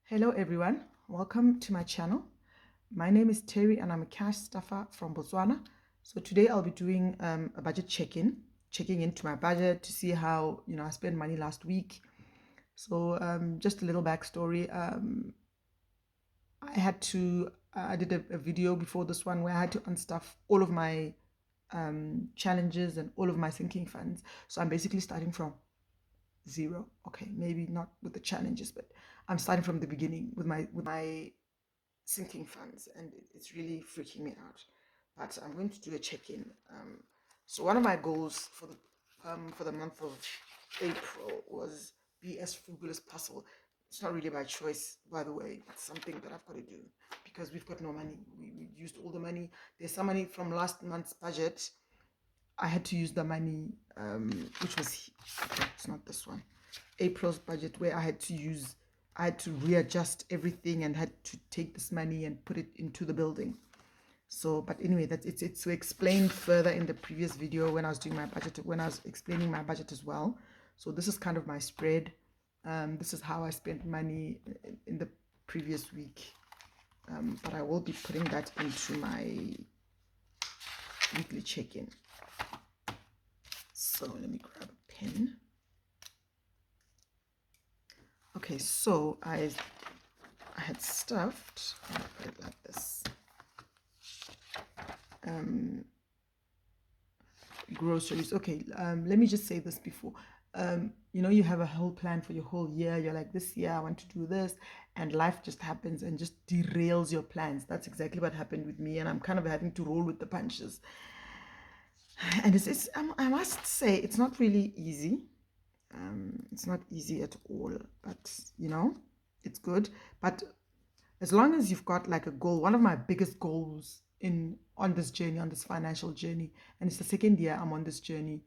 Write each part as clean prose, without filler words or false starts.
Hello everyone, welcome to my channel. My name is Terry and I'm a cash stuffer from Botswana. So today I'll be doing a budget checking into my budget to see how I spent money last week. So just a little backstory. I did a video before this one where I had to unstuff all of my challenges and all of my sinking funds. So I'm basically starting from zero. Okay, maybe not with the challenges, but I'm starting from the beginning with my sinking funds, and it's really freaking me out. But I'm going to do a check-in. So one of my goals for the month of April was be as frugal as possible. It's not really by choice, by the way. It's something that I've got to do because we've got no money. We used all the money. There's some money from last month's budget. I had to use the money, which was, okay, it's not this one, April's budget, where I had to readjust everything and had to take this money and put it into the building. So, but anyway, it's explained further in the previous video when I was doing my budget, when I was explaining my budget as well. So this is kind of my spread. This is how I spent money in the previous week. But I will be putting that into my weekly check-in. So let me grab a pen. Okay, so I had stuffed, I'll put it like this, groceries. Okay, let me just say this before. You have a whole plan for your whole year. You're like, this year I want to do this, and life just happens and just derails your plans. That's exactly what happened with me, and I'm kind of having to roll with the punches. And I must say, it's not really easy. It's not easy at all, but it's good. But as long as you've got like a goal, one of my biggest goals on this journey, on this financial journey, and it's the second year I'm on this journey,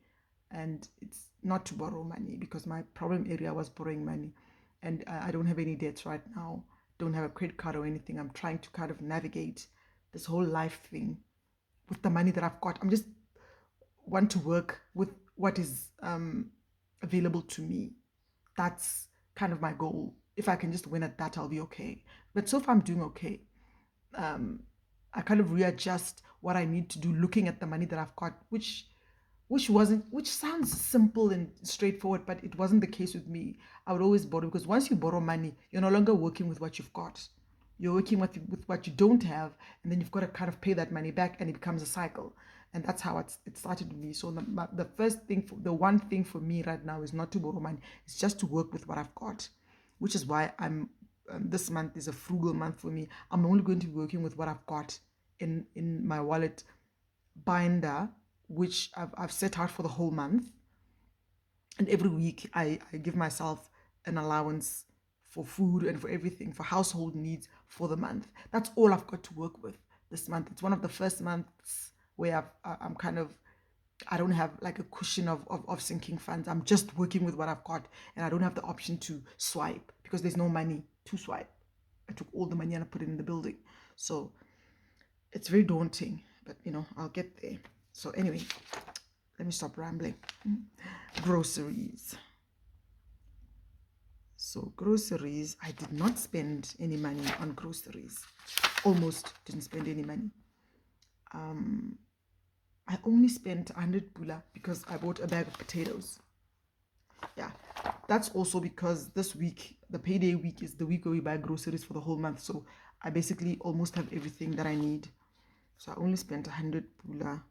and it's not to borrow money because my problem area was borrowing money, and I don't have any debts right now, don't have a credit card or anything. I'm trying to kind of navigate this whole life thing with the money that I've got. I'm just want to work with what is available to me. That's kind of my goal. If I can just win at that, I'll be okay. But so far I'm doing okay. I kind of readjust what I need to do looking at the money that I've got, which sounds simple and straightforward, but it wasn't the case with me. I would always borrow because once you borrow money, you're no longer working with what you've got. You're working with what you don't have, and then you've got to kind of pay that money back, and it becomes a cycle. And that's how it started with me. So the one thing for me right now is not to borrow money. It's just to work with what I've got, which is why this month is a frugal month for me. I'm only going to be working with what I've got in my wallet binder, which I've set out for the whole month. And every week I give myself an allowance for food and for everything, for household needs for the month. That's all I've got to work with this month. It's one of the first months where I'm kind of, I don't have like a cushion of sinking funds. I'm just working with what I've got, and I don't have the option to swipe because there's no money to swipe. I took all the money and I put it in the building. So it's very daunting, but I'll get there. So anyway, let me stop rambling. Groceries. So groceries, I did not spend any money on groceries. Almost didn't spend any money. I only spent 100 pula because I bought a bag of potatoes. Yeah, that's also because this week, the payday week, is the week where we buy groceries for the whole month. So I basically almost have everything that I need. So I only spent 100 pula.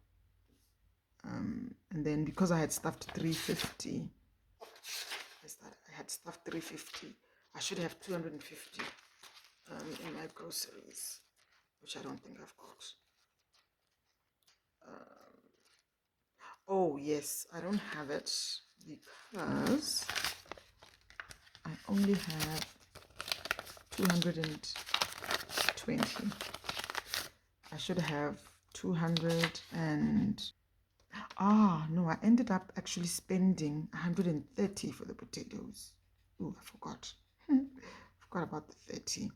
And then because I had stuffed 350, I had stuffed 350. I should have 250 in my groceries, which I don't think I've got. Oh yes, I don't have it because I only have 220. I should have 200 and no, I ended up actually spending 130 for the potatoes. Oh, I forgot. Forgot about the 30.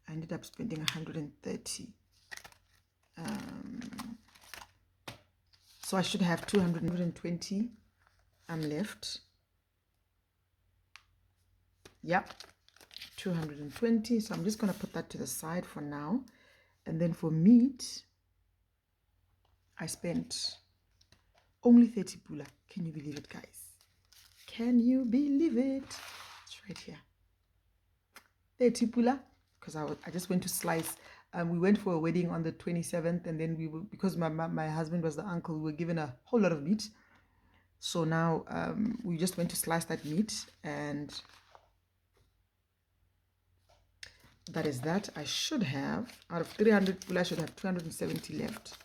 I ended up spending 130. So I should have 220 I'm left, yep, 220. So I'm just going to put that to the side for now. And then for meat, I spent only 30 pula. Can you believe it, guys? Can you believe it? It's right here. 30 pula, because I just went to slice. We went for a wedding on the 27th, and then we were, because my husband was the uncle, we were given a whole lot of meat. So now we just went to slice that meat, and that is that. I should have, out of 300 pula, I should have 270 left.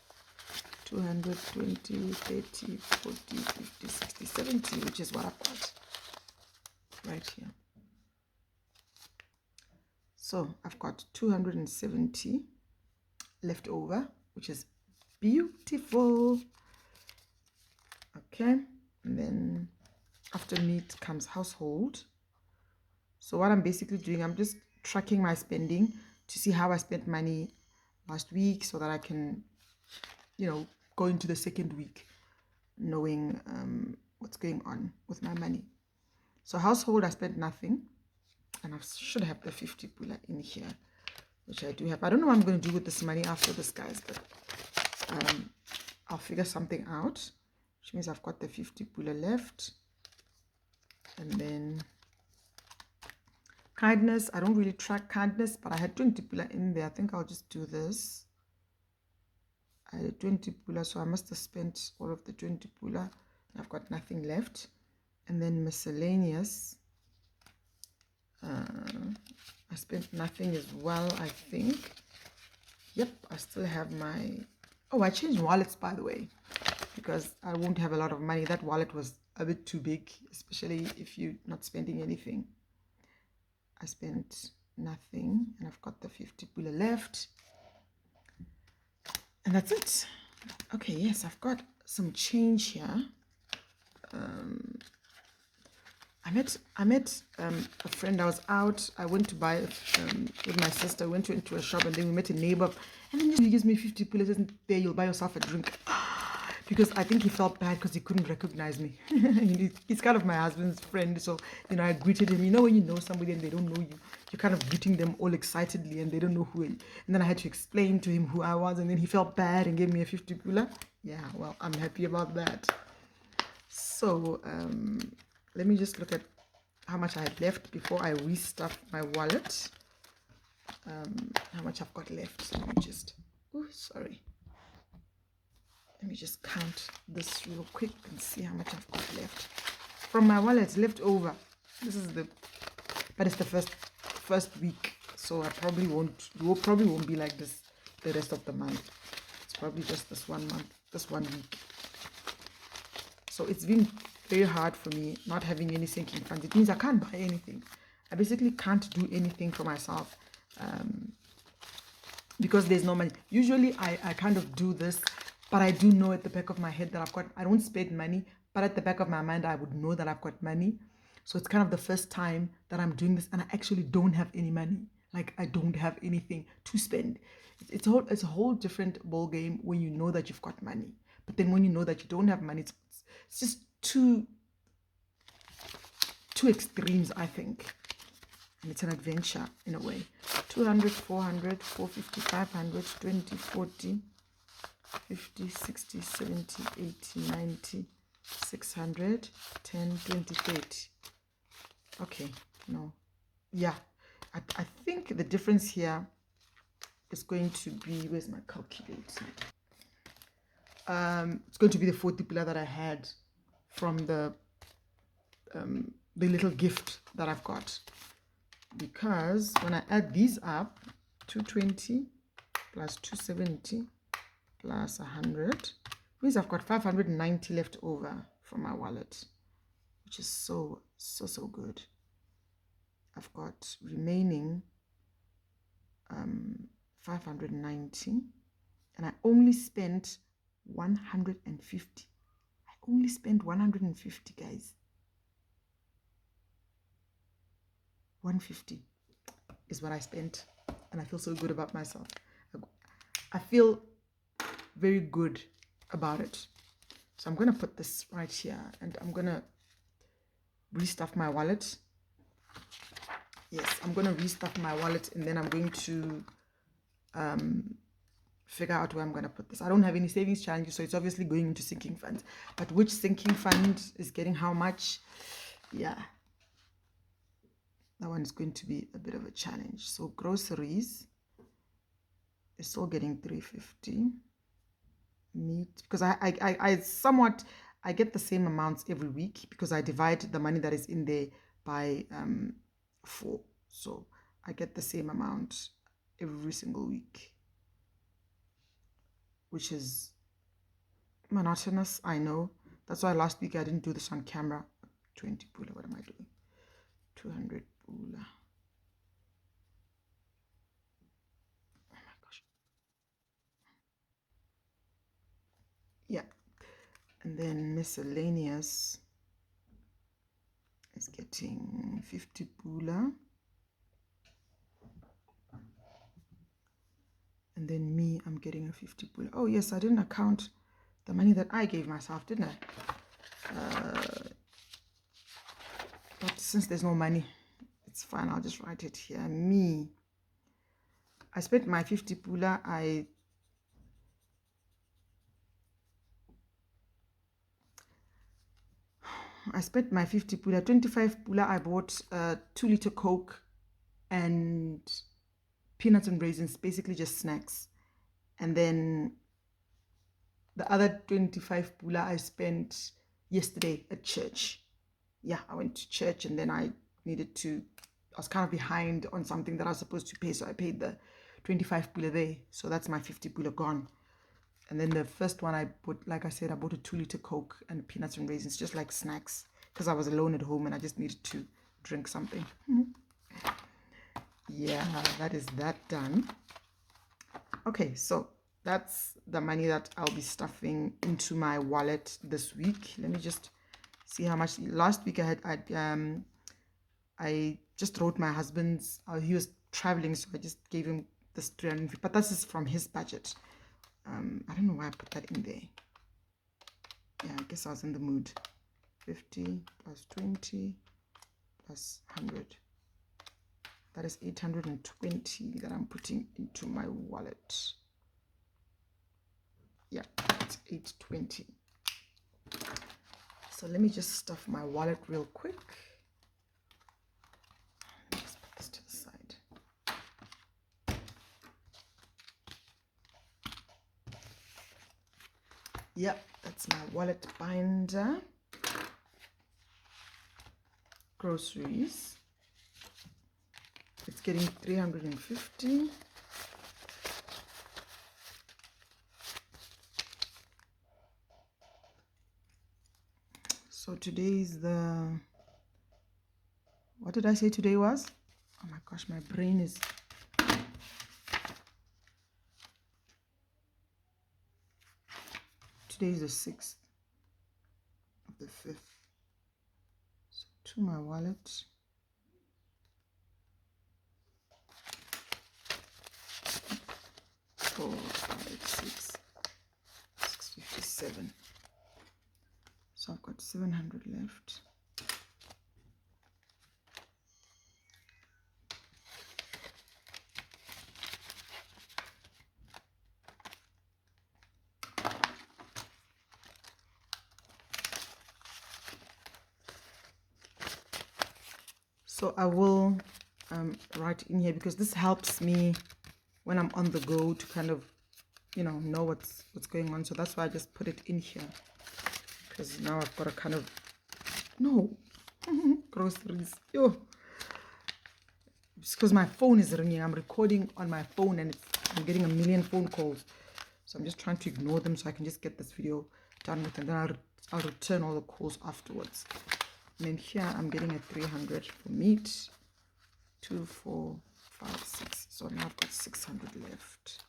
220, 30, 40, 50, 60, 70, which is what I've got right here. So I've got 270 left over, which is beautiful. Okay, and then after meat comes household. So what I'm basically doing, I'm just tracking my spending to see how I spent money last week, so that I can, go into the second week knowing what's going on with my money. So household, I spent nothing, and I should have the 50 pula in here, which I do have. I don't know what I'm going to do with this money after this, guys, but I'll figure something out, which means I've got the 50 pula left. And then kindness, I don't really track kindness, but I had 20 pula in there. I think I'll just do this. I had 20 pula, so I must have spent all of the 20 pula. I've got nothing left. And then miscellaneous, I spent nothing as well, I think. Yep, I still have my... Oh, I changed wallets, by the way, because I won't have a lot of money. That wallet was a bit too big, especially if you're not spending anything. I spent nothing, and I've got the 50 pula left. And that's it. Okay, yes, I've got some change here. I met a friend. I was out. I went to buy with my sister. We went into a shop, and then we met a neighbor. And then he gives me 50 pula. Says, "There, you'll buy yourself a drink." Because I think he felt bad because he couldn't recognize me. He's kind of my husband's friend, so I greeted him. When you know somebody and they don't know you, you're kind of greeting them all excitedly, and they don't know who. And then I had to explain to him who I was, and then he felt bad and gave me a 50 pula. Yeah, well, I'm happy about that. So let me just look at how much I had left before I restuff my wallet. How much I've got left. Let me just... Oh, sorry. Let me just count this real quick and see how much I've got left. From my wallet, left over. This is but it's the first week. So it probably won't be like this the rest of the month. It's probably just this 1 month, this 1 week. So it's been very hard for me not having any sinking funds. It means I can't buy anything. I basically can't do anything for myself because there's no money. Usually I kind of do this, but I do know at the back of my head that I don't spend money, but at the back of my mind, I would know that I've got money. So it's kind of the first time that I'm doing this, and I actually don't have any money. Like, I don't have anything to spend. It's a whole different ball game when you know that you've got money. But then when you know that you don't have money, it's just two extremes, I think. And it's an adventure in a way. 200, 400, 450, 500, 20, 40, 50, 60, 70, 80, 90, 600, 10, 20, 30. Okay, no. Yeah, I think the difference here is going to be... Where's my calculator? It's going to be the 40 pula that I had from the little gift that I've got. Because when I add these up, 220 plus 270 plus 100 means I've got 590 left over from my wallet, which is so good. I've got remaining 590, and I only spent 150. I only spent 150, guys. 150 is what I spent, and I feel so good about myself. I feel very good about it. So I'm going to put this right here, and I'm going to restuff my wallet. Yes, I'm going to restuff my wallet, and then I'm going to figure out where I'm going to put this. I don't have any savings challenges, so it's obviously going into sinking funds. But which sinking fund is getting how much? Yeah, that one is going to be a bit of a challenge. So groceries is still getting 350. Meat, because I somewhat, I get the same amounts every week because I divide the money that is in there by 4. So I get the same amount every single week, which is monotonous, I know. That's why last week I didn't do this on camera. 20 pula, what am I doing? 200 pula. Oh my gosh. Yeah. And then miscellaneous is getting 50 pula. And then me, I'm getting a 50 pula. Oh yes, I didn't account the money that I gave myself, didn't I? But since there's no money, it's fine. I'll just write it here. Me, I spent my 50 pula. I spent my 50 pula. 25 pula, I bought a 2-liter Coke and peanuts and raisins, basically just snacks. And then the other 25 pula I spent yesterday at church. Yeah, I went to church, and then I was kind of behind on something that I was supposed to pay, so I paid the 25 pula there. So that's my 50 pula gone. And then the first one I bought, like I said, I bought a 2-liter Coke and peanuts and raisins, just like snacks, because I was alone at home and I just needed to drink something. Yeah, that is that done. Okay, so that's the money that I'll be stuffing into my wallet this week. Let me just see how much. Last week I just wrote my husband's. He was traveling, so I just gave him this 300, but this is from his budget. I don't know why I put that in there. Yeah, I guess I was in the mood. 50 plus 20 plus 100. That is 820 that I'm putting into my wallet. Yeah, it's 820. So let me just stuff my wallet real quick. Let's put this to the side. Yep, that's my wallet binder. Groceries. It's getting 350. So today's what did I say today was? Oh my gosh, my brain is... Today is the 6th of the 5th. So to my wallet. Four, 5, 6, 657. So I've got 700 left. So I will write in here because this helps me when I'm on the go to kind of, know what's going on. So that's why I just put it in here, because now I've got to kind of groceries. Yo, it's because my phone is ringing. I'm recording on my phone and I'm getting a million phone calls. So I'm just trying to ignore them so I can just get this video done with, and then I'll return all the calls afterwards. And then here I'm getting a 300 for meat. 2, 4, 5, 6. So now I've got 600 left.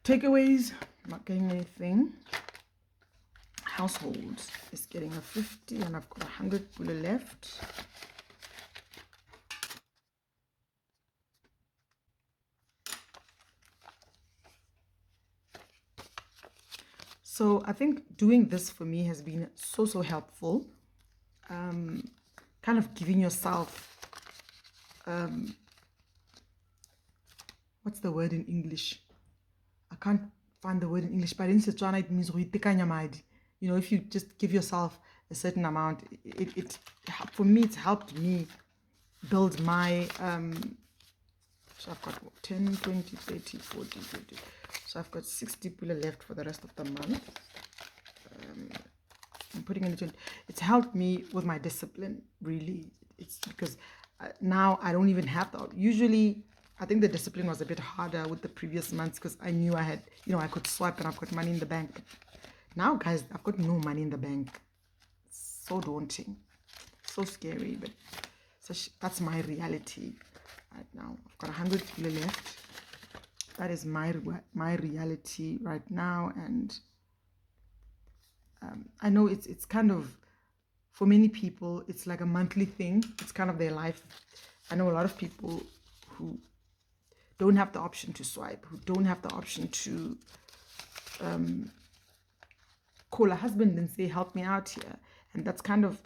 Takeaways, not getting anything. Household is getting a 50 and I've got 100 pula left. So I think doing this for me has been so helpful. Kind of giving yourself, what's the word in English? I can't find the word in English, but in Setswana it means you know, if you just give yourself a certain amount, it for me, it's helped me build my, so I've got 10, 20, 30, 40, 50. So I've got 60 pula left for the rest of the month. I'm putting in the 20. It's helped me with my discipline, really. It's because now I don't even have to. Usually, I think the discipline was a bit harder with the previous months because I knew I had, you know, I could swipe and I've got money in the bank. But now, guys, I've got no money in the bank. It's so daunting, so scary. But that's my reality right now. I've got 100 kilo left. That is my reality right now, and I know it's kind of, for many people, it's like a monthly thing. It's kind of their life. I know a lot of people who don't have the option to swipe, who don't have the option to call a husband and say, help me out here. And that's kind of,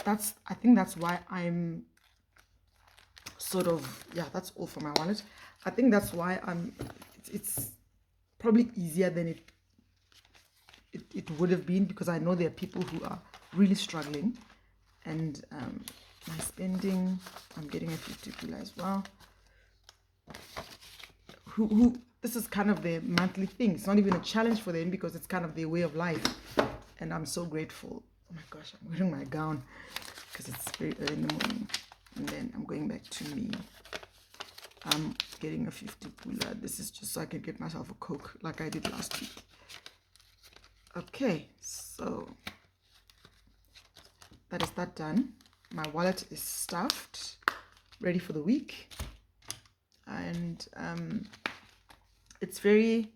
I think that's why I'm sort of, yeah, that's all for my wallet. I think that's why it's probably easier than it would have been, because I know there are people who are really struggling. And my spending, I'm getting a 50 pula as well. Who this is kind of their monthly thing. It's not even a challenge for them because it's kind of their way of life. And I'm so grateful. Oh my gosh, I'm wearing my gown because it's very early in the morning. And then I'm going back to me. I'm getting a 50 pula. This is just so I can get myself a Coke like I did last week. Okay, so that is that done. My wallet is stuffed, ready for the week. And it's very,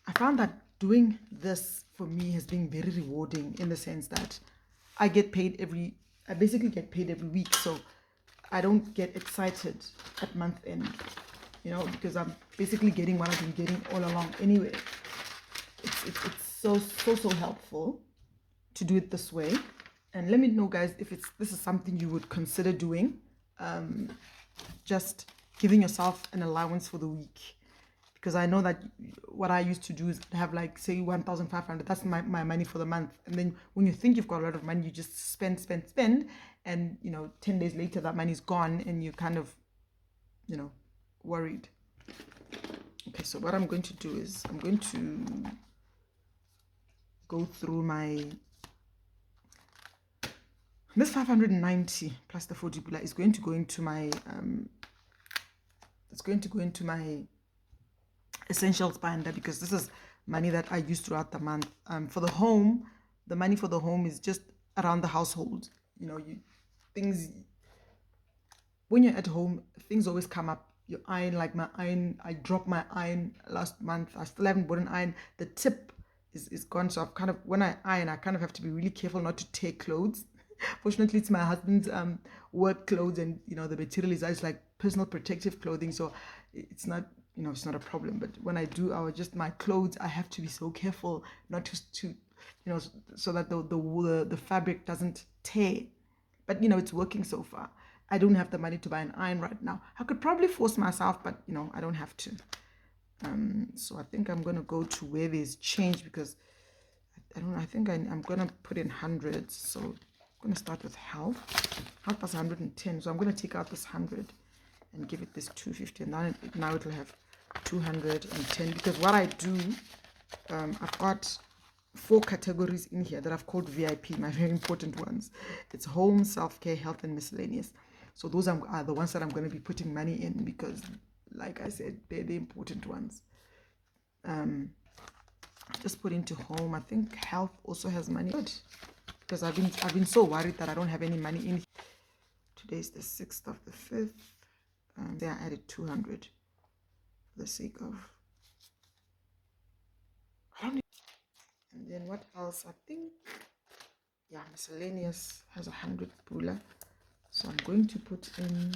I found that doing this for me has been very rewarding, in the sense that I basically get paid every week. So I don't get excited at month end, you know, because I'm basically getting what I've been getting all along anyway. It's so helpful to do it this way. And let me know, guys, if this is something you would consider doing. Just giving yourself an allowance for the week, because I know that what I used to do is have, like, say 1,500. That's my money for the month. And then when you think you've got a lot of money, you just spend, and you know, 10 days later that money's gone and you're kind of, you know, worried. Okay, so what I'm going to do is I'm going to go through this 590 plus the 40 pula is going to go into my it's going to go into my essentials binder, because this is money that I use throughout the month. For the home, the money for the home is just around the household. You know, when you're at home, things always come up. Your iron, like my iron, I dropped my iron last month. I still haven't bought an iron. The tip is gone. So I've kind of, when I iron, I kind of have to be really careful not to tear clothes. Fortunately, it's my husband's work clothes, and you know, the material is like personal protective clothing, so it's not, you know, it's not a problem. But when I do my clothes, I have to be so careful not to you know, so that the fabric doesn't tear. But you know, it's working so far. I don't have the money to buy an iron right now. I could probably force myself, but you know, I don't have to. So I think I'm gonna go to where there's change, because I don't know, I think I'm gonna put in hundreds. So I'm gonna start with health. Health was 110, so I'm gonna take out this 100 and give it this 250, and now it'll have 210. Because what I do, I've got 4 categories in here that I've called VIP, my very important ones. It's home, self-care, health, and miscellaneous. So those are the ones that I'm going to be putting money in, because like I said, they're the important ones. Just put into home. I think health also has money. Good. Because I've been so worried that I don't have any money in. Today's the 6th of the 5th. There I added 200. for the sake of, I don't know. And then what else? I think, yeah, miscellaneous has 100 pula. So I'm going to put in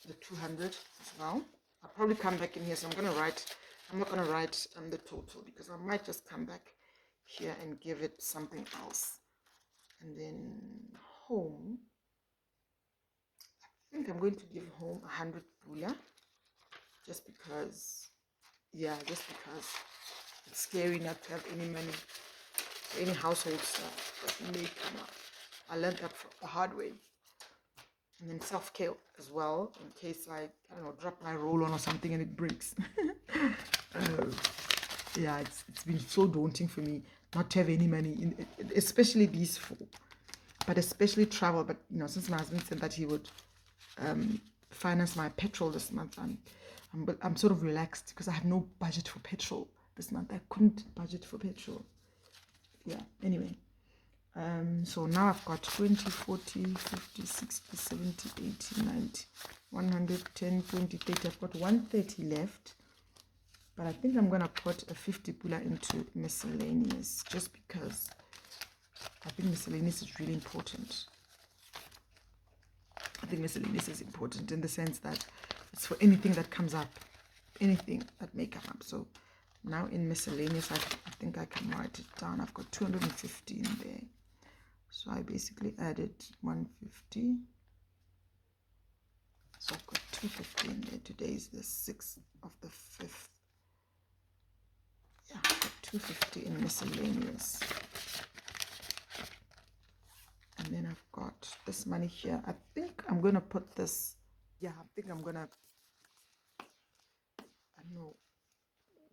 the 200 as well. I'll probably come back in here, so I'm not going to write the total, because I might just come back here and give it something else. And then home, I think I'm going to give home 100 pula, just because, yeah, just because it's scary not to have any money for any household stuff that may come up. I learned that the hard way. And then self-care as well, in case I don't know, drop my roll on or something and it breaks. Yeah, it's been so daunting for me not to have any money, especially these four, but especially travel. But you know, since my husband said that he would finance my petrol this month, I'm sort of relaxed, because I have no budget for petrol this month. I couldn't budget for petrol. Yeah, anyway. So now I've got 20, 40, 50, 60, 70, 80, 90, 110, 20, 30. I've got 130 left. But I think I'm going to put a 50 pula into miscellaneous, just because I think miscellaneous is really important. I think miscellaneous is important in the sense that it's for anything that comes up, anything that may come up. So now in miscellaneous, I think I can write it down. I've got 250 in there. So I basically added 150. So I've got 250 in there. Today is the 6th of the 5th. Yeah, I've got 250 in miscellaneous. And then I've got this money here. I think I'm going to put this. Yeah, I think I'm going to. I don't know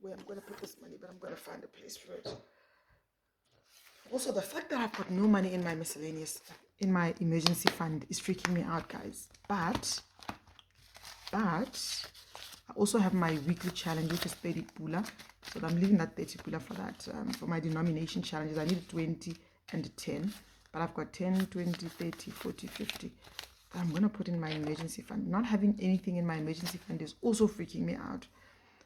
where I'm going to put this money, but I'm going to find a place for it. Also, the fact that I've got no money in my miscellaneous, in my emergency fund, is freaking me out, guys. But I also have my weekly challenge, which is 30 pula. So I'm leaving that 30 pula for that. For my denomination challenges, I need 20 and 10. But I've got 10, 20, 30, 40, 50. That I'm going to put in my emergency fund. Not having anything in my emergency fund is also freaking me out.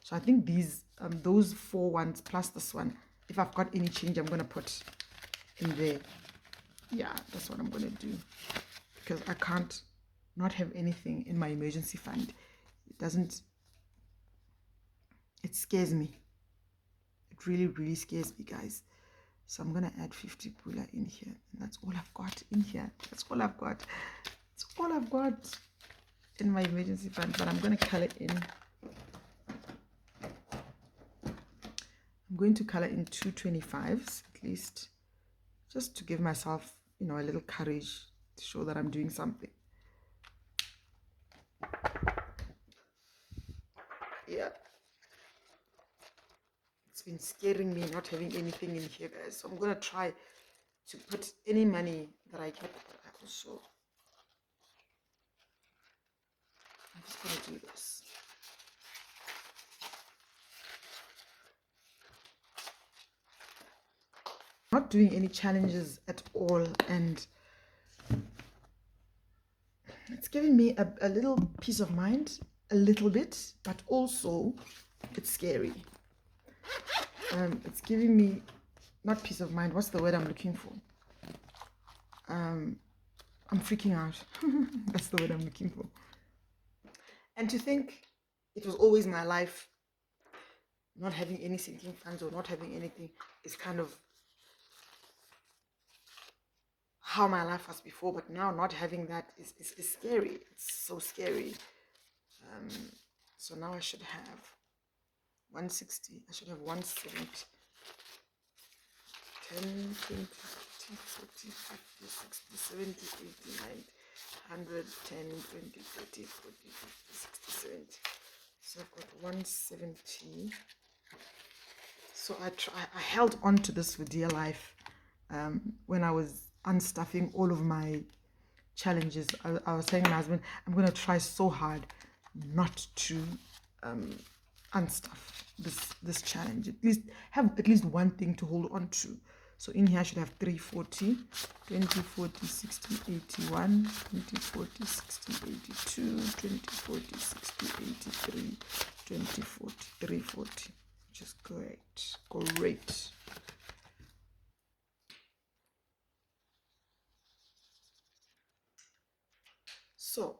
So I think these, those 4 ones plus this one, if I've got any change, I'm going to put in there. Yeah, that's what I'm going to do, because I can't not have anything in my emergency fund. It scares me. It really scares me, guys. So I'm going to add 50 pula in here, and that's all I've got in here. That's all I've got. That's all I've got in my emergency fund. But I'm going to color in. I'm going to color in 225s at least, just to give myself, you know, a little courage to show that I'm doing something. Yeah. It's been scaring me not having anything in here, guys. So I'm going to try to put any money that I get. But I also, I'm just going to do this. Not doing any challenges at all, and it's giving me a little peace of mind, a little bit, but also it's scary. It's giving me not peace of mind. What's the word I'm looking for? I'm freaking out. That's the word I'm looking for. And to think it was always my life, not having any sinking funds or not having anything is kind of how my life was before, but now not having that is scary. It's so scary. So now I should have 160. I should have 170. 10, 20, 40, 50, 60, 70, 80, 90, 100, 10, 20, 30, 40, 50, 60, 70. So I've got 170. So I held on to this for dear life when I was unstuffing all of my challenges. I was saying to my husband, I'm going to try so hard not to unstuff this challenge. At least have one thing to hold on to. So in here I should have 340, 20, 40, 60, 81, 20, 40, 60, 82, 20, 40, 60, 83, 20, 40, 340, which is great, great. So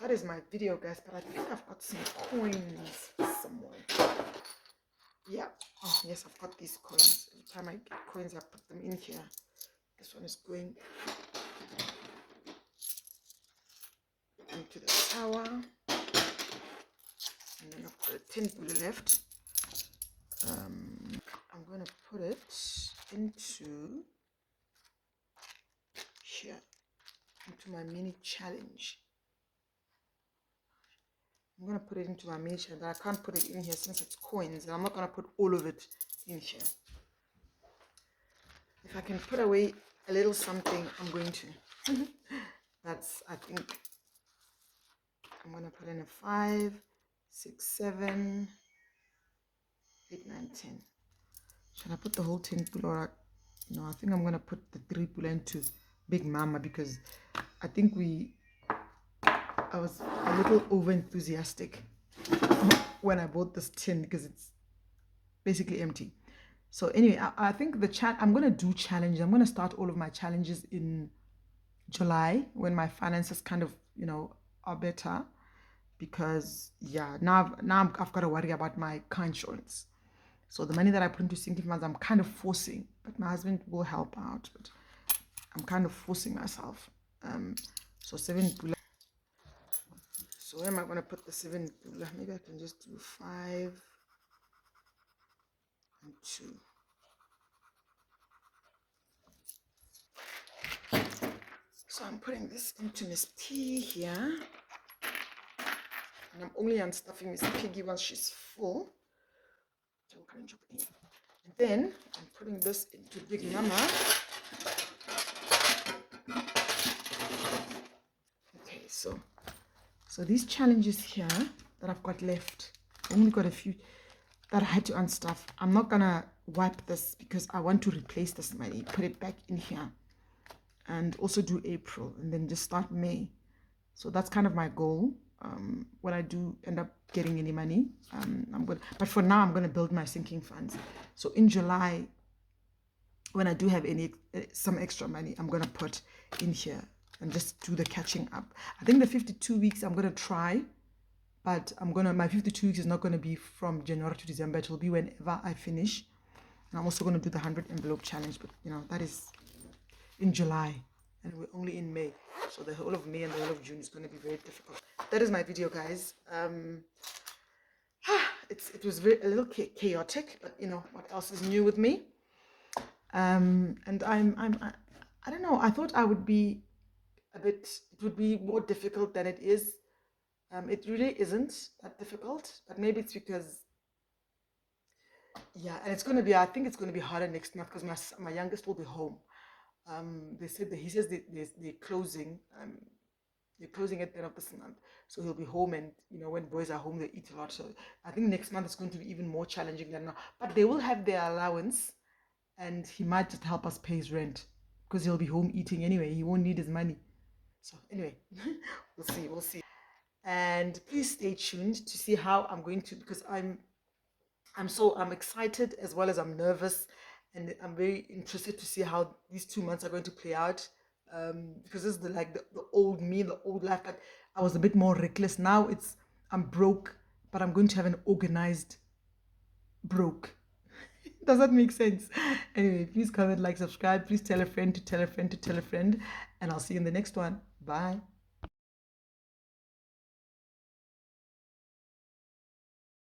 that is my video, guys, but I think I've got some coins somewhere. Yeah, oh yes, I've got these coins. Every time I get coins, I put them in here. This one is going into the tower, and then I've got a 10 pula left. I'm going to put it into here, into my mini challenge. I'm going to put it into my mini challenge, but I can't put it in here since it's coins, and I'm not going to put all of it in here. If I can put away a little something, I'm going to. That's, I think, I'm going to put in a 5, 6, 7, 8, 9, 10. Should I put the whole 10 pula? No, I think I'm going to put the 3 pula into Big Mama, because I think I was a little over enthusiastic when I bought this tin, because it's basically empty. So anyway, I think I'm going to do challenges. I'm going to start all of my challenges in July when my finances kind of, are better, because yeah, now I've got to worry about my car insurance. So the money that I put into sinking funds, I'm kind of forcing, but my husband will help out, but I'm kind of forcing myself. So 7 pula. So where am I going to put the 7 pula? Maybe I can just do 5 and 2. So I'm putting this into Miss P here. And I'm only unstuffing Miss Piggy once she's full. And then I'm putting this into Big Mama. Okay, so these challenges here that I've got left, I've only got a few that I had to unstuff. I'm not gonna wipe this because I want to replace this money, put it back in here, and also do April, and then just start May. So that's kind of my goal. When I do end up getting any money, I'm good. But for now, I'm going to build my sinking funds. So in July, when I do have some extra money, I'm going to put in here and just do the catching up. I think the 52 weeks I'm going to try, but my 52 weeks is not going to be from January to December. It will be whenever I finish. And I'm also going to do the 100 envelope challenge, but that is in July. And we're only in May, so the whole of May and the whole of June is going to be very difficult. That is my video, guys. It was a little chaotic, but what else is new with me? And I don't know. I thought I would be it would be more difficult than it is. It really isn't that difficult, but maybe it's because, yeah, and I think it's going to be harder next month because my youngest will be home. He says they're closing. They're closing at the end of this month, so he'll be home, and when boys are home, they eat a lot. So I think next month is going to be even more challenging than now. But they will have their allowance, and he might just help us pay his rent because he'll be home eating anyway. He won't need his money. So anyway, we'll see. And please stay tuned to see how I'm going to, because I'm excited as well as I'm nervous. And I'm very interested to see how these 2 months are going to play out, because this is the old me, the old life. But I was a bit more reckless. Now I'm broke, but I'm going to have an organized broke. Does that make sense? Anyway, please comment, like, subscribe. Please tell a friend to tell a friend to tell a friend. And I'll see you in the next one. Bye.